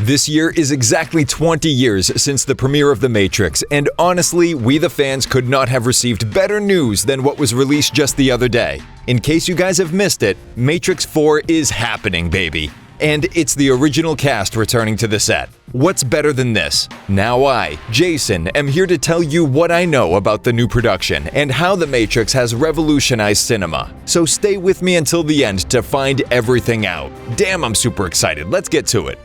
This year is exactly 20 years since the premiere of The Matrix, and honestly, we the fans could not have received better news than what was released just the other day. In case you guys have missed it, Matrix 4 is happening, baby. And it's the original cast returning to the set. What's better than this? Now I, Jason, am here to tell you what I know about the new production and how The Matrix has revolutionized cinema. So stay with me until the end to find everything out. Damn, I'm super excited. Let's get to it.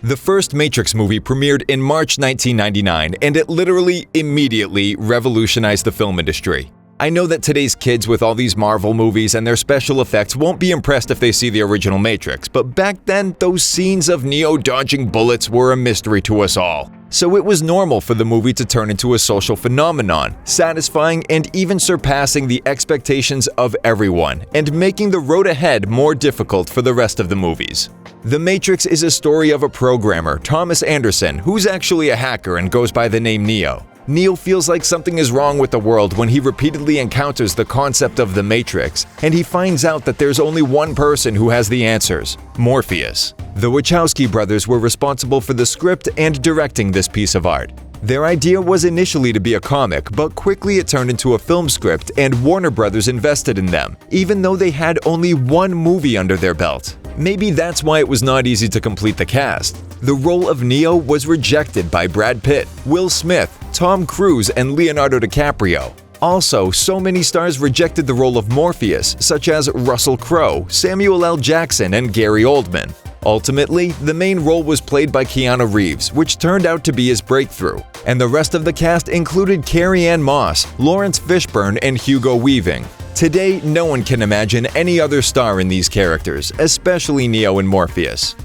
The first Matrix movie premiered in March 1999, and it literally immediately revolutionized the film industry. I know that today's kids with all these Marvel movies and their special effects won't be impressed if they see the original Matrix, but back then, those scenes of Neo dodging bullets were a mystery to us all. So it was normal for the movie to turn into a social phenomenon, satisfying and even surpassing the expectations of everyone, and making the road ahead more difficult for the rest of the movies. The Matrix is a story of a programmer, Thomas Anderson, who's actually a hacker and goes by the name Neo. Neo feels like something is wrong with the world when he repeatedly encounters the concept of the Matrix, and he finds out that there's only one person who has the answers: Morpheus. The Wachowski brothers were responsible for the script and directing this piece of art. Their idea was initially to be a comic, but quickly it turned into a film script, and Warner Brothers invested in them, even though they had only one movie under their belt. Maybe that's why it was not easy to complete the cast. The role of Neo was rejected by Brad Pitt, Will Smith, Tom Cruise, and Leonardo DiCaprio. Also, so many stars rejected the role of Morpheus, such as Russell Crowe, Samuel L. Jackson, and Gary Oldman. Ultimately, the main role was played by Keanu Reeves, which turned out to be his breakthrough, and the rest of the cast included Carrie Moss, Lawrence Fishburne, and Hugo Weaving. Today, no one can imagine any other star in these characters, especially Neo and Morpheus.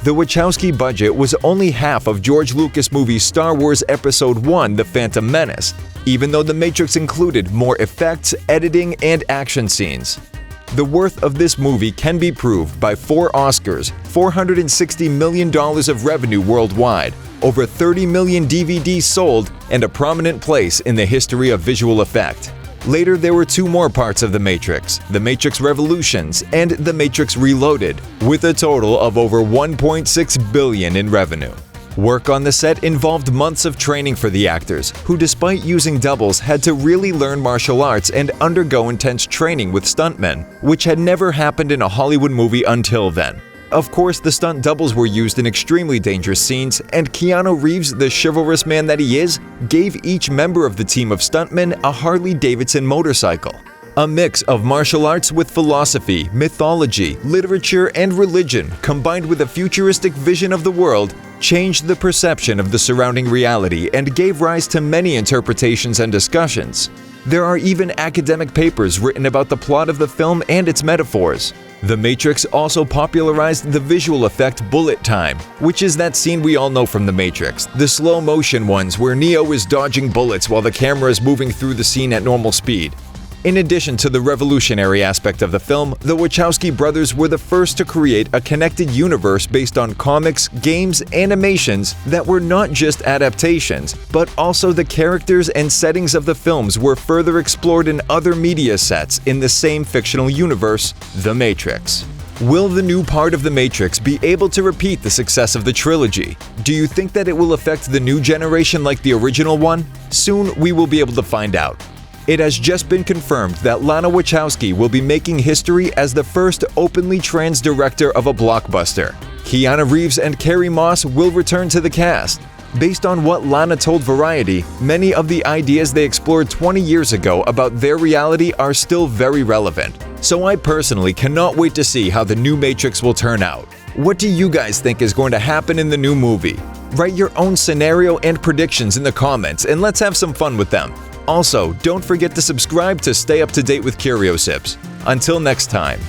The Wachowski budget was only half of George Lucas' movie Star Wars Episode I: The Phantom Menace, even though The Matrix included more effects, editing, and action scenes. The worth of this movie can be proved by 4 Oscars, $460 million of revenue worldwide, over 30 million DVDs sold, and a prominent place in the history of visual effect. Later, there were 2 more parts of The Matrix, The Matrix Revolutions and The Matrix Reloaded, with a total of over $1.6 billion in revenue. Work on the set involved months of training for the actors, who despite using doubles had to really learn martial arts and undergo intense training with stuntmen, which had never happened in a Hollywood movie until then. Of course, the stunt doubles were used in extremely dangerous scenes, and Keanu Reeves, the chivalrous man that he is, gave each member of the team of stuntmen a Harley-Davidson motorcycle. A mix of martial arts with philosophy, mythology, literature, and religion, combined with a futuristic vision of the world, changed the perception of the surrounding reality and gave rise to many interpretations and discussions. There are even academic papers written about the plot of the film and its metaphors. The Matrix also popularized the visual effect bullet time, which is that scene we all know from The Matrix, the slow-motion ones where Neo is dodging bullets while the camera is moving through the scene at normal speed. In addition to the revolutionary aspect of the film, the Wachowski brothers were the first to create a connected universe based on comics, games, animations that were not just adaptations, but also the characters and settings of the films were further explored in other media sets in the same fictional universe, The Matrix. Will the new part of The Matrix be able to repeat the success of the trilogy? Do you think that it will affect the new generation like the original one? Soon we will be able to find out. It has just been confirmed that Lana Wachowski will be making history as the first openly trans director of a blockbuster. Keanu Reeves and Carrie Moss will return to the cast. Based on what Lana told Variety, many of the ideas they explored 20 years ago about their reality are still very relevant. So I personally cannot wait to see how the new Matrix will turn out. What do you guys think is going to happen in the new movie? Write your own scenario and predictions in the comments and let's have some fun with them. Also, don't forget to subscribe to stay up to date with CurioSips. Until next time.